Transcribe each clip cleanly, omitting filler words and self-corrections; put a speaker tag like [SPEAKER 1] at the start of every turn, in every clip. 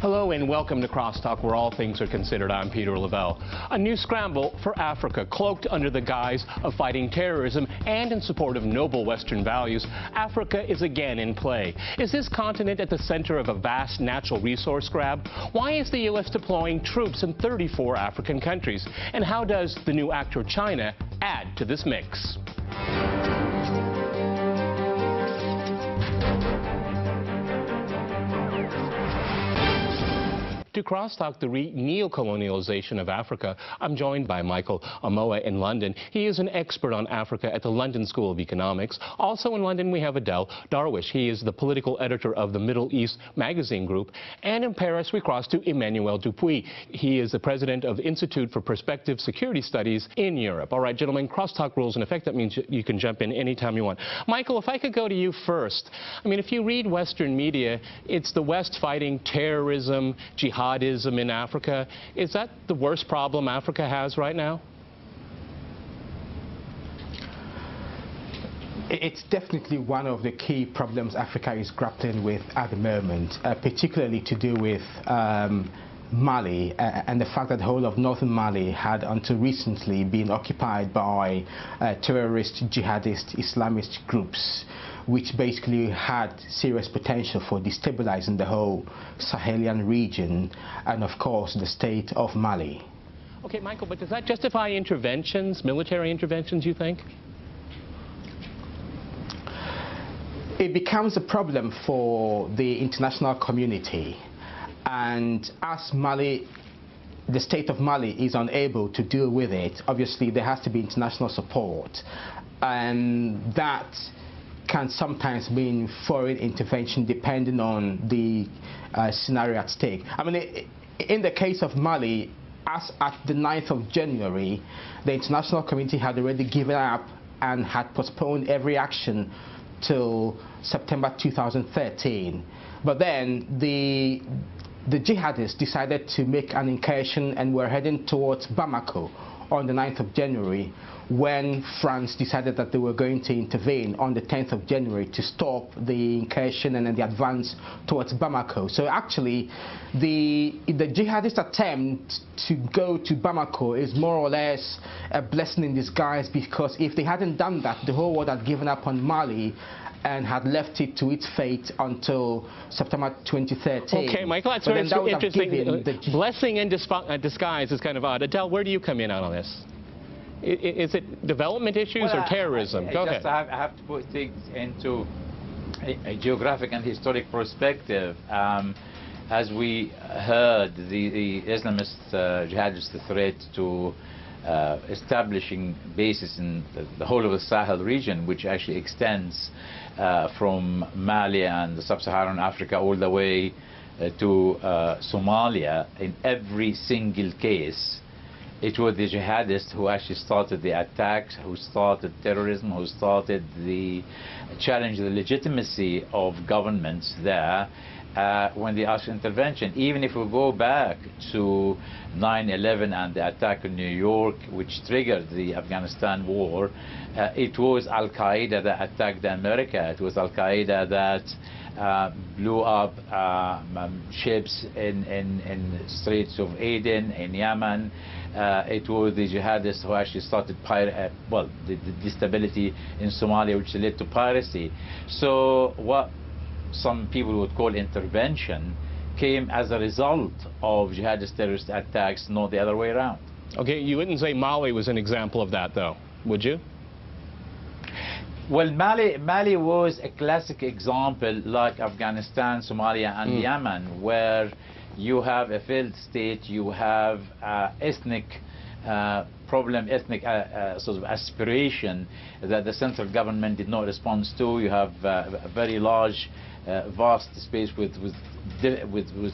[SPEAKER 1] Hello and welcome to Crosstalk, where all things are considered. I'm Peter Lavelle. A new scramble for Africa, cloaked under the guise of fighting terrorism and in support of noble Western values. Africa is again in play. Is this continent at the center of a vast natural resource grab? Why is the U.S. deploying troops in 34 African countries? And how does the new actor China add to this mix? To Crosstalk, the neo-colonialization of Africa, I'm joined by Michael Amoah in London. He is an expert on Africa at the London School of Economics. Also in London, we have Adel Darwish. He is the political editor of the Middle East magazine group. And in Paris, we cross to Emmanuel Dupuy. He is the president of the Institute for Prospective Security Studies in Europe. All right, gentlemen, Crosstalk rules in effect. That means you can jump in anytime you want. Michael, if I could go to you first. I mean, if you read Western media, it's the West fighting terrorism, jihadism in Africa. Is that the worst problem Africa has right now?
[SPEAKER 2] It's definitely one of the key problems Africa is grappling with at the moment, particularly to do with Mali and the fact that the whole of northern Mali had until recently been occupied by terrorist jihadist Islamist groups, which basically had serious potential for destabilizing the whole Sahelian region and, of course, the state of Mali.
[SPEAKER 1] Okay, Michael, but does that justify interventions, military interventions, you think?
[SPEAKER 2] It becomes a problem for the international community. And as Mali, the state of Mali is unable to deal with it, obviously there has to be international support. And that can sometimes mean foreign intervention depending on the scenario at stake. I mean, in the case of Mali, as at the 9th of January, the international community had already given up and had postponed every action till September 2013. But then the jihadists decided to make an incursion and were heading towards Bamako on the 9th of January, when France decided that they were going to intervene on the 10th of January to stop the incursion and then the advance towards Bamako. So actually, the jihadist attempt to go to Bamako is more or less a blessing in disguise, because if they hadn't done that, the whole world had given up on Mali and had left it to its fate until September 2013.
[SPEAKER 1] Okay, Michael, that's very interesting. Blessing in disguise is kind of odd. Adele, where do you come in on this? Is it development issues or terrorism? Go ahead.
[SPEAKER 3] I have to put things into a geographic and historic perspective. As we heard, the Islamist jihadist threat to establishing bases in the whole of the Sahel region, which actually extends from Mali and the sub-Saharan Africa all the way to Somalia. In every single case, it was the jihadists who actually started the attacks, who started terrorism, who started the challenge the legitimacy of governments there when they asked intervention. Even if we go back to 9/11 and the attack in New York, which triggered the Afghanistan war, it was Al-Qaeda that attacked America. It was Al-Qaeda that blew up ships in Straits of Aden, in Yemen. It was the jihadists who actually started the instability in Somalia, which led to piracy. So what some people would call intervention came as a result of jihadist terrorist attacks, not the other way around.
[SPEAKER 1] Okay, you wouldn't say Mali was an example of that, though, would you?
[SPEAKER 3] Well, Mali was a classic example, like Afghanistan, Somalia, and Yemen, where you have a failed state, you have ethnic problem, ethnic sort of aspiration that the central government did not respond to. You have a very large, vast space with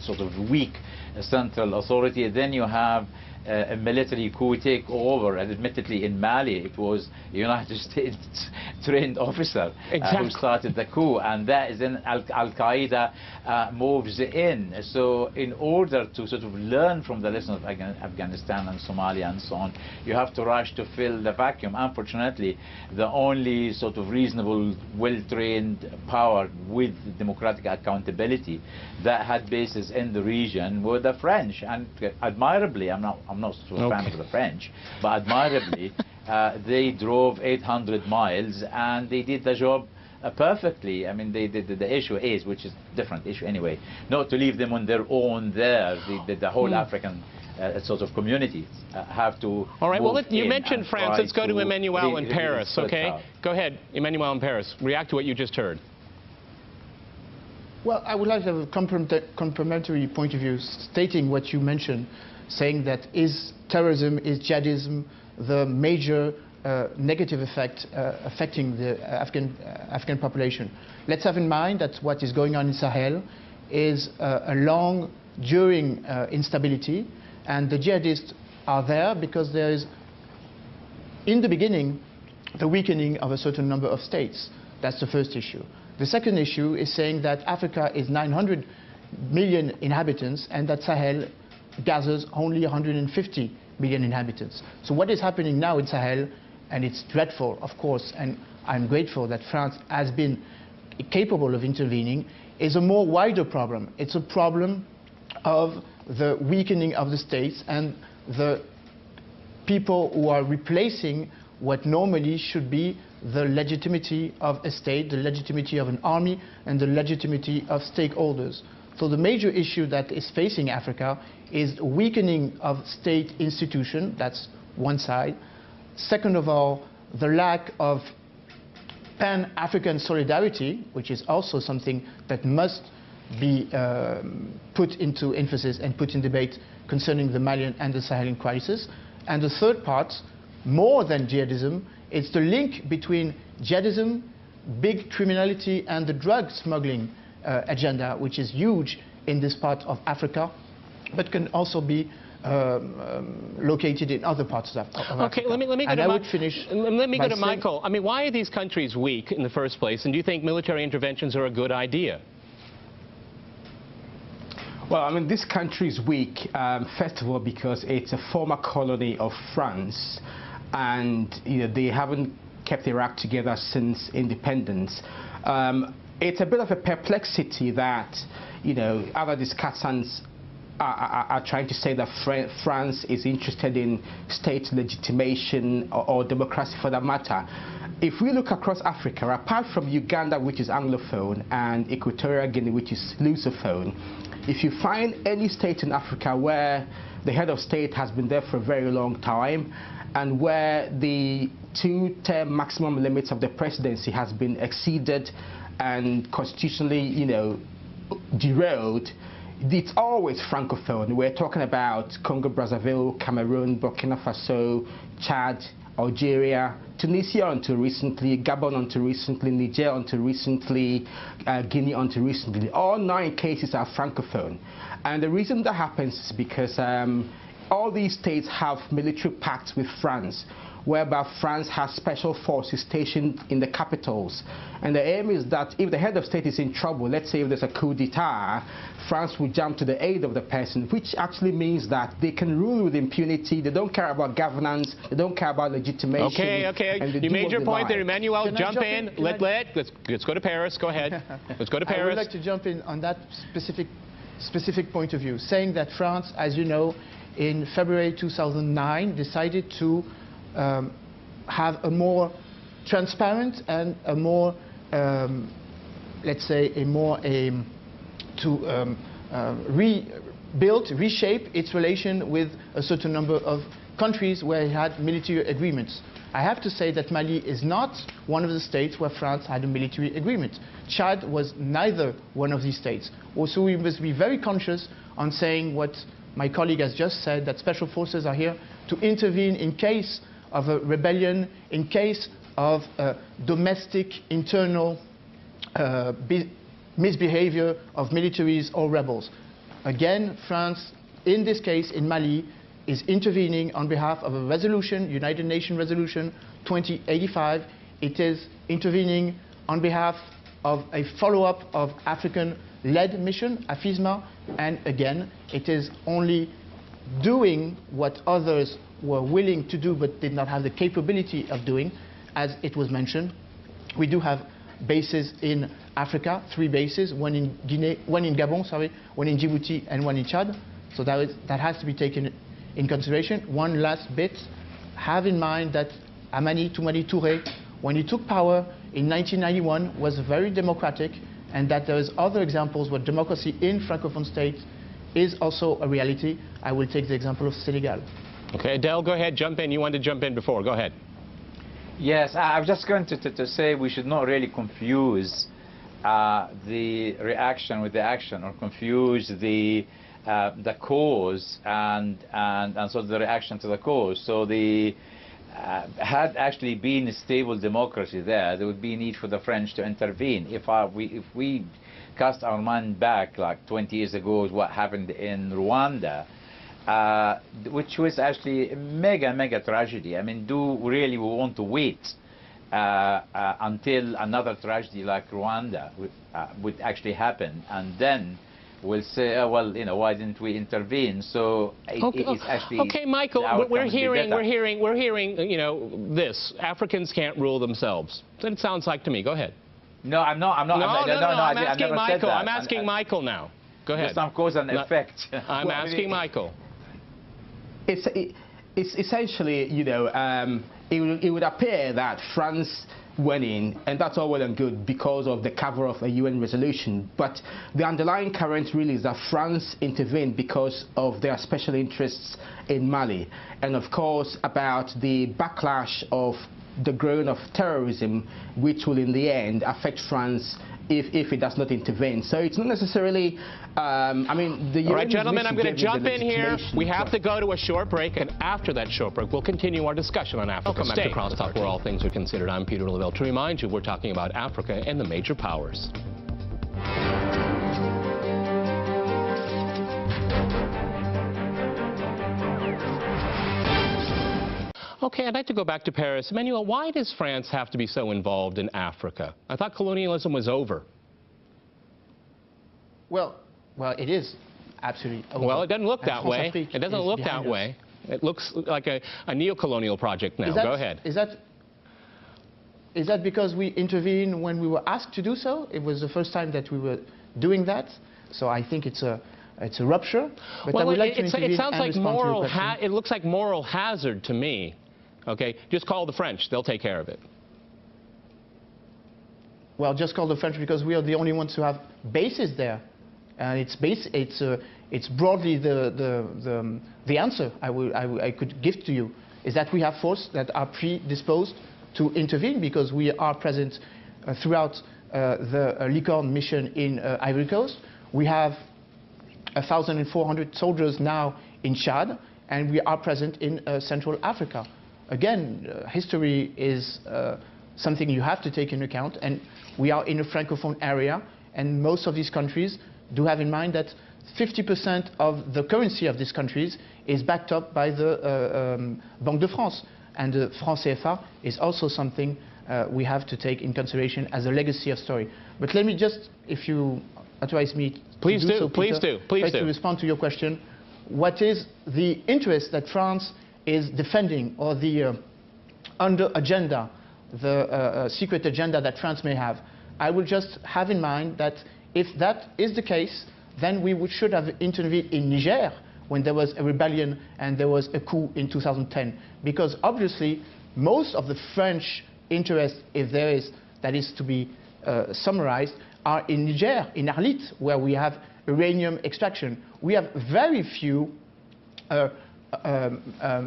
[SPEAKER 3] sort of weak central authority. Then you have a military coup take over, and admittedly in Mali it was a United States trained officer who started the coup, and that is then Al-Qaeda moves in. So in order to sort of learn from the lessons of Afghanistan and Somalia and so on, you have to rush to fill the vacuum. Unfortunately, the only sort of reasonable, well-trained power with democratic accountability that had bases in the region were the French, and admirably, I'm not so a fan of the French, but admirably, they drove 800 miles and they did the job perfectly. I mean, the issue is, which is a different issue anyway, not to leave them on their own there. The whole African sort of communities have to.
[SPEAKER 1] All right, well, you mentioned France. Let's go to Emmanuel in Paris, okay? Go ahead, Emmanuel in Paris. React to what you just heard.
[SPEAKER 4] Well, I would like to have a complementary point of view, stating what you mentioned, saying that is terrorism, is jihadism the major negative effect affecting the Afghan population. Let's have in mind that what is going on in Sahel is a long, enduring instability, and the jihadists are there because there is, in the beginning, the weakening of a certain number of states. That's the first issue. The second issue is saying that Africa is 900 million inhabitants and that Sahel gathers only 150 million inhabitants. So what is happening now in Sahel, and it's dreadful, of course, and I'm grateful that France has been capable of intervening, is a more wider problem. It's a problem of the weakening of the states and the people who are replacing what normally should be the legitimacy of a state, the legitimacy of an army, and the legitimacy of stakeholders. So the major issue that is facing Africa is weakening of state institutions. That's one side. Second of all, the lack of pan-African solidarity, which is also something that must be put into emphasis and put in debate concerning the Malian and the Sahelian crisis. And the third part, more than jihadism, it's the link between jihadism, big criminality, and the drug smuggling agenda, which is huge in this part of Africa, but can also be located in other parts of Africa.
[SPEAKER 1] Okay, let me go to Michael. I mean, why are these countries weak in the first place, and do you think military interventions are a good idea?
[SPEAKER 2] Well, I mean, this country is weak, first of all, because it's a former colony of France, and they haven't kept Iraq together since independence. It's a bit of a perplexity that, other discussants are trying to say that France is interested in state legitimation or democracy for that matter. If we look across Africa, apart from Uganda, which is Anglophone, and Equatorial Guinea, which is Lusophone, if you find any state in Africa where the head of state has been there for a very long time and where the two-term maximum limits of the presidency has been exceeded and constitutionally, derailed, it's always Francophone. We're talking about Congo, Brazzaville, Cameroon, Burkina Faso, Chad, Algeria, Tunisia until recently, Gabon until recently, Niger until recently, Guinea until recently. All 9 cases are Francophone. And the reason that happens is because all these states have military pacts with France, whereby France has special forces stationed in the capitals. And the aim is that if the head of state is in trouble, let's say if there's a coup d'etat, France will jump to the aid of the person, which actually means that they can rule with impunity. They don't care about governance. They don't care about legitimation.
[SPEAKER 1] Okay. You made your point there, Emmanuel. Jump in. Let's go to Paris. Go ahead. Let's go to Paris.
[SPEAKER 4] I would like to jump in on that specific point of view, saying that France, as you know, in February 2009, decided to have a more transparent and a more, let's say, reshape its relation with a certain number of countries where it had military agreements. I have to say that Mali is not one of the states where France had a military agreement. Chad was neither one of these states. Also, we must be very conscious on saying what my colleague has just said, that special forces are here to intervene in case of a rebellion, in case of domestic, internal misbehavior of militaries or rebels. Again, France, in this case, in Mali, is intervening on behalf of a resolution, United Nations Resolution 2085. It is intervening on behalf of a follow-up of African-led mission, AFISMA, and again, it is only doing what others were willing to do but did not have the capability of doing, as it was mentioned. We do have bases in Africa, 3 bases, one in Gabon, one in Djibouti, and one in Chad. So that has to be taken in consideration. One last bit, have in mind that Toumani Touré, when he took power in 1991, was very democratic, and that there is other examples where democracy in Francophone states is also a reality. I will take the example of Senegal.
[SPEAKER 1] Okay, Adel, go ahead, jump in. You wanted to jump in before, go ahead.
[SPEAKER 3] Yes, I was just going to say we should not really confuse the reaction with the action, or confuse the cause and sort of the reaction to the cause. So the had actually been a stable democracy there would be a need for the French to intervene. If we cast our mind back like 20 years ago, what happened in Rwanda, which was actually a mega tragedy. I mean, do really we want to wait until another tragedy like Rwanda would actually happen, and then we'll say, oh, well, you know, why didn't we intervene? So it's actually
[SPEAKER 1] okay, Michael. We're hearing, you know, this: Africans can't rule themselves. That it sounds like to me. Go ahead.
[SPEAKER 3] No, I'm not. No,
[SPEAKER 1] I'm asking Michael.
[SPEAKER 3] I'm
[SPEAKER 1] asking Michael now. Go ahead.
[SPEAKER 3] Some cause and effect.
[SPEAKER 1] I'm asking Michael.
[SPEAKER 2] It's essentially, you know, it would appear that France went in, and that's all well and good because of the cover of a UN resolution. But the underlying current really is that France intervened because of their special interests in Mali, and of course about the backlash of the growth of terrorism, which will in the end affect France if it does not intervene. So it's not necessarily, I mean, the...
[SPEAKER 1] All right, gentlemen, I'm going to jump in here. We have to go to a short break, and after that short break, we'll continue our discussion on Africa. Welcome back to CrossTalk, where all things are considered. I'm Peter Lavelle. To remind you, we're talking about Africa and the major powers. Okay, I'd like to go back to Paris. Emmanuel, why does France have to be so involved in Africa? I thought colonialism was over.
[SPEAKER 4] Well, it is absolutely over.
[SPEAKER 1] Well, it doesn't look that way. It doesn't look that way. It looks like a neo-colonial project now. Go ahead.
[SPEAKER 4] Is that because we intervened when we were asked to do so? It was the first time that we were doing that. So I think it's a rupture. But
[SPEAKER 1] well,
[SPEAKER 4] I would like to
[SPEAKER 1] it sounds like moral.
[SPEAKER 4] It
[SPEAKER 1] looks like moral hazard to me. Okay, just call the French. They'll take care of it.
[SPEAKER 4] Well, just call the French because we are the only ones who have bases there, and it's broadly the answer I could give to you is that we have forces that are predisposed to intervene because we are present throughout the Licorne mission in Ivory Coast. We have 1,400 soldiers now in Chad, and we are present in Central Africa. Again, history is something you have to take into account, and we are in a Francophone area, and most of these countries do have in mind that 50% of the currency of these countries is backed up by the Banque de France, and the franc CFA is also something we have to take in consideration as a legacy of story. But let me just, if you authorize me to respond to your question, what is the interest that France is defending, or the under agenda, the secret agenda that France may have? I will just have in mind that if that is the case, then we should have intervened in Niger when there was a rebellion and there was a coup in 2010. Because obviously, most of the French interest, if there is, that is to be summarized, are in Niger, in Arlit, where we have uranium extraction. We have very few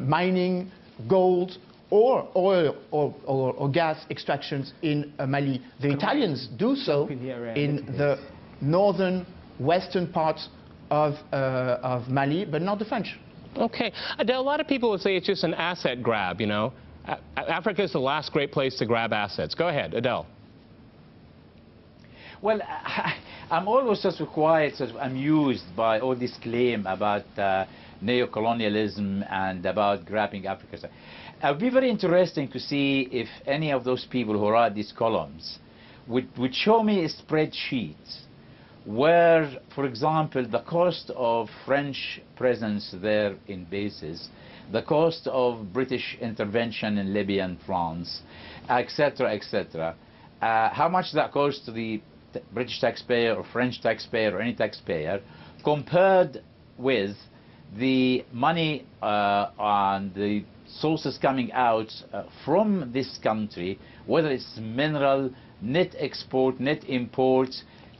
[SPEAKER 4] mining, gold, or oil or gas extractions in Mali. The Italians do so in the northern western parts of Mali, but not the French.
[SPEAKER 1] Okay. Adel, a lot of people would say it's just an asset grab, you know. Africa is the last great place to grab assets. Go ahead, Adel.
[SPEAKER 3] Well, I'm always just quite amused by all this claim about neo-colonialism and about grabbing Africa. It would be very interesting to see if any of those people who write these columns would show me a spreadsheet where, for example, the cost of French presence there in bases, the cost of British intervention in Libya and France, etc., etc. How much that costs to the British taxpayer or French taxpayer or any taxpayer, compared with the money on the sources coming out from this country, whether it's mineral, net export, net import,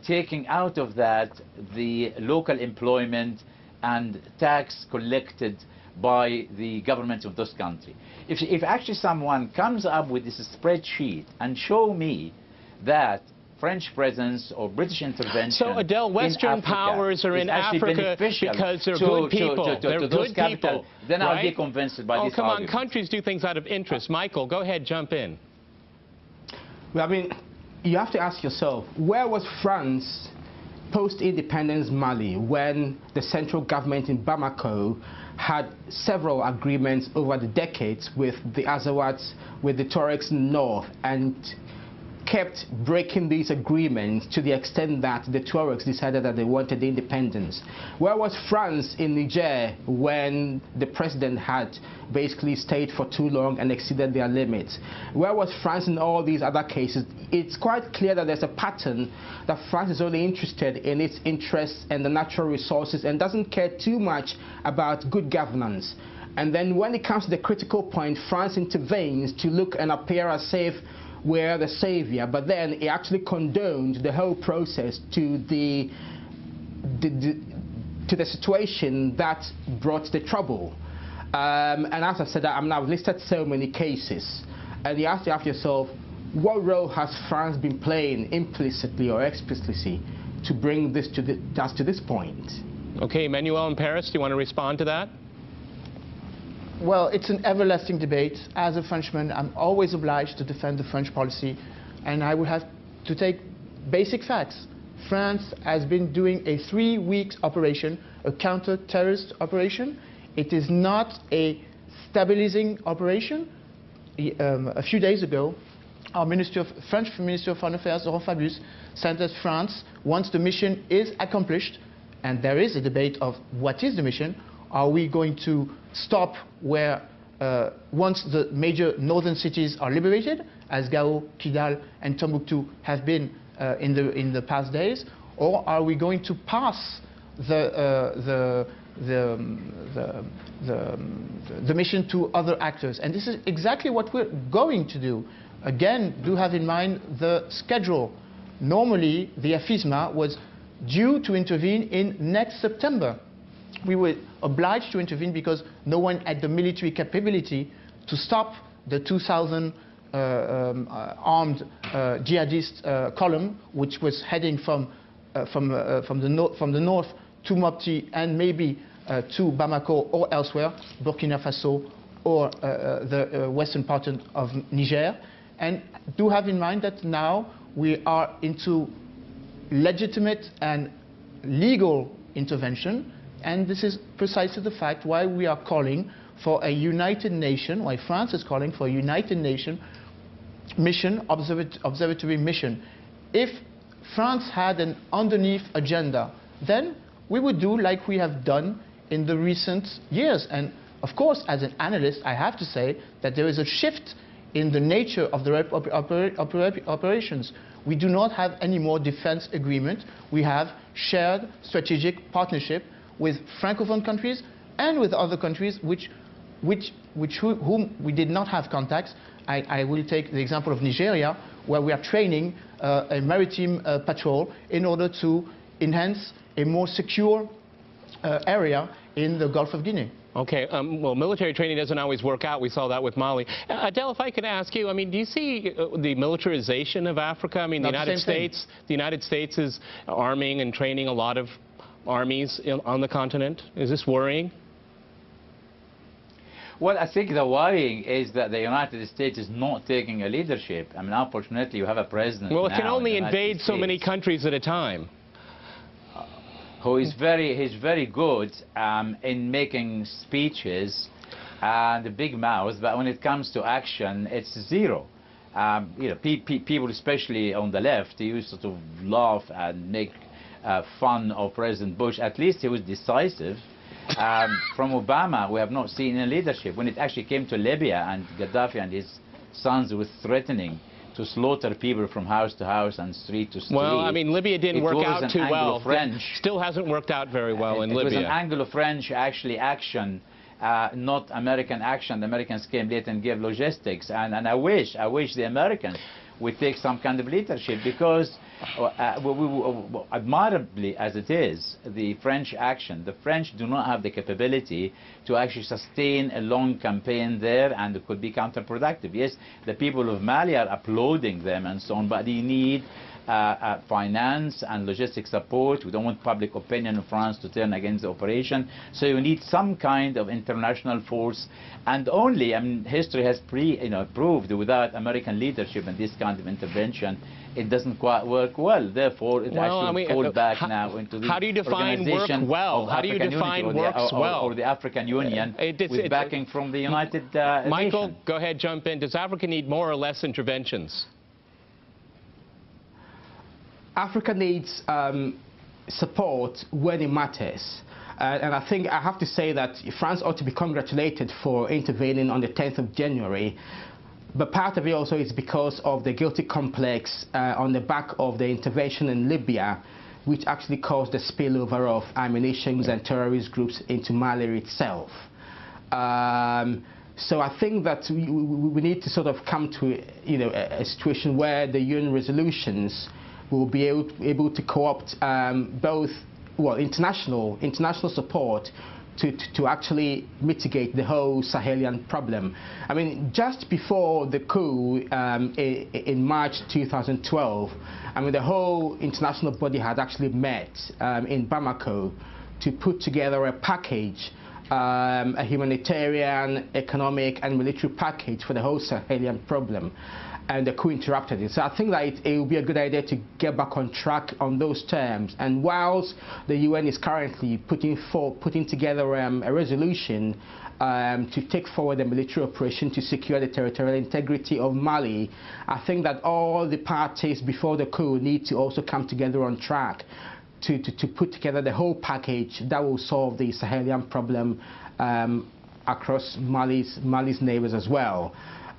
[SPEAKER 3] taking out of that the local employment and tax collected by the government of this country. If actually someone comes up with this spreadsheet and show me that French presence or British intervention.
[SPEAKER 1] So, Adel, Western powers are in Africa because they're good people. They're good people.
[SPEAKER 3] Then
[SPEAKER 1] right?
[SPEAKER 3] I'll be convinced by this
[SPEAKER 1] come
[SPEAKER 3] argument.
[SPEAKER 1] on, countries do things out of interest. Michael, go ahead, jump in.
[SPEAKER 2] Well, I mean, you have to ask yourself, where was France post-independence Mali when the central government in Bamako had several agreements over the decades with the Azawats, with the Tuaregs in the north, and kept breaking these agreements to the extent that the Tuaregs decided that they wanted independence? Where was France in Niger when the president had basically stayed for too long and exceeded their limits? Where was France in all these other cases? It's quite clear that there's a pattern that France is only interested in its interests and the natural resources and doesn't care too much about good governance. And then when it comes to the critical point, France intervenes to look and appear as safe we're the savior, but then it actually condoned the whole process to the situation that brought the trouble. And as I said, I've listed so many cases, and you have to ask yourself, what role has France been playing implicitly or explicitly to bring this to us to this point?
[SPEAKER 1] Okay, Emmanuel in Paris, do you want to respond to that?
[SPEAKER 4] Well, it's an everlasting debate. As a Frenchman, I'm always obliged to defend the French policy, and I would have to take basic facts. France has been doing a 3-week operation, a counter-terrorist operation. It is not a stabilizing operation. A few days ago, our French Minister of Foreign Affairs, Laurent Fabius, said that France, once the mission is accomplished, and there is a debate of what is the mission, are we going to stop where once the major northern cities are liberated, as Gao, Kidal and Tombouctou have been in the past days, or are we going to pass the mission to other actors? And this is exactly what we're going to do. Again, do have in mind the schedule. Normally, the AFISMA was due to intervene in next September. We were obliged to intervene because no one had the military capability to stop the 2,000 armed jihadist column, which was heading from the north to Mopti and maybe to Bamako or elsewhere, Burkina Faso or the western part of Niger. And do have in mind that now we are into legitimate and legal intervention. And this is precisely the fact why we are calling for a United Nations, why France is calling for a United Nations mission, observatory mission. If France had an underneath agenda, then we would do like we have done in the recent years. And of course, as an analyst, I have to say that there is a shift in the nature of the operations. We do not have any more defense agreement. We have shared strategic partnership with Francophone countries and with other countries whom we did not have contacts. I will take the example of Nigeria, where we are training a maritime patrol in order to enhance a more secure area in the Gulf of Guinea.
[SPEAKER 1] Okay, well, military training doesn't always work out. We saw that with Mali. Adel, if I could ask you, I mean, do you see the militarization of Africa? I mean, the United States is arming and training a lot of armies on the continent. Is this worrying?
[SPEAKER 3] Well, I think the worrying is that the United States is not taking a leadership. I mean, unfortunately, you have a president.
[SPEAKER 1] Well, it can only invade
[SPEAKER 3] States
[SPEAKER 1] so many countries at a time.
[SPEAKER 3] Who is very good in making speeches and a big mouth, but when it comes to action, it's zero. You know, people, especially on the left, they used to sort of laugh and make fun of President Bush. At least he was decisive. From Obama, we have not seen any leadership. When it actually came to Libya and Gaddafi and his sons were threatening to slaughter people from house to house and street to street.
[SPEAKER 1] Well, I mean, Libya didn't work out too well. Still hasn't worked out very well in Libya.
[SPEAKER 3] It was an Anglo-French actually action, not American action. The Americans came late and gave logistics, and I wish the Americans would take some kind of leadership, because admirably as it is, the French action, the French do not have the capability to actually sustain a long campaign there, and it could be counterproductive. Yes, the people of Mali are applauding them and so on, but they need finance and logistic support. We don't want public opinion in France to turn against the operation. So you need some kind of international force, and only, I mean, history has proved without American leadership and this kind of intervention, it doesn't quite work well. Therefore, it actually falls back now into the
[SPEAKER 1] how do you define work well? How do you define works well?
[SPEAKER 3] Or the African Union with backing from the United
[SPEAKER 1] Michael,
[SPEAKER 3] Nations.
[SPEAKER 1] go ahead, jump in. Does Africa need more or less interventions?
[SPEAKER 2] Africa needs support when it matters. And I think I have to say that France ought to be congratulated for intervening on the 10th of January. But part of it also is because of the guilty complex on the back of the intervention in Libya, which actually caused the spillover of ammunition and terrorist groups into Mali itself. So I think that we need to sort of come to a situation where the UN resolutions will be able to co-opt both, well, international support to actually mitigate the whole Sahelian problem. I mean, just before the coup in March 2012, I mean, the whole international body had actually met in Bamako to put together a package, a humanitarian, economic and military package for the whole Sahelian problem. And the coup interrupted it. So I think that it would be a good idea to get back on track on those terms. And whilst the UN is currently putting together a resolution to take forward a military operation to secure the territorial integrity of Mali, I think that all the parties before the coup need to also come together on track to put together the whole package that will solve the Sahelian problem across Mali's neighbors as well.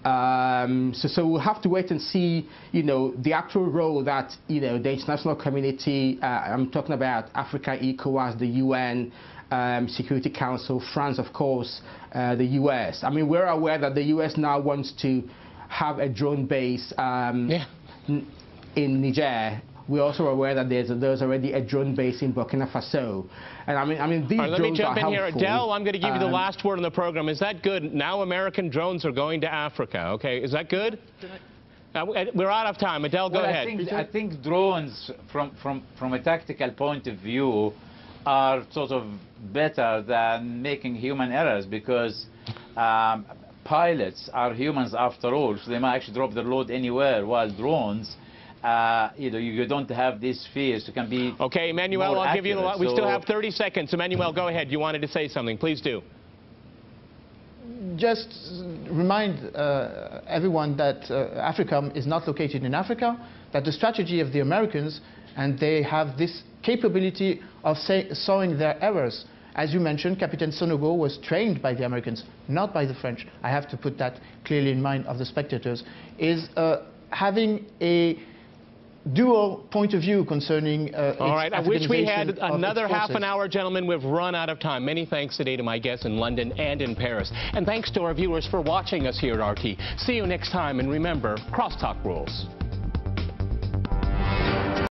[SPEAKER 2] So we'll have to wait and see, the actual role that, the international community, I'm talking about Africa, ECOWAS, the UN, Security Council, France, of course, the US. I mean, we're aware that the US now wants to have a drone base in Niger. We're also aware that there's already a drone base in Burkina Faso. And I mean these drones are helpful.
[SPEAKER 1] Let me jump in here. Adel, I'm going to give you the last word on the program. Is that good? Now American drones are going to Africa. Okay, is that good? We're out of time. Adel, go ahead.
[SPEAKER 3] I think drones, from a tactical point of view, are sort of better than making human errors, because pilots are humans after all, so they might actually drop their load anywhere, while drones, you don't have these fears. You can be
[SPEAKER 1] okay, Emmanuel, I'll give you we still have 30 seconds. Emmanuel, go ahead. You wanted to say something. Please do.
[SPEAKER 4] Just remind everyone that Africa is not located in Africa, that the strategy of the Americans, and they have this capability of sowing their errors. As you mentioned, Captain Sonogo was trained by the Americans, not by the French. I have to put that clearly in mind of the spectators, is having a dual point of view concerning
[SPEAKER 1] all right, I wish we had another half an hour, gentlemen. We've run out of time. Many thanks today to my guests in London and in Paris. And thanks to our viewers for watching us here at RT. See you next time, and remember, Crosstalk rules.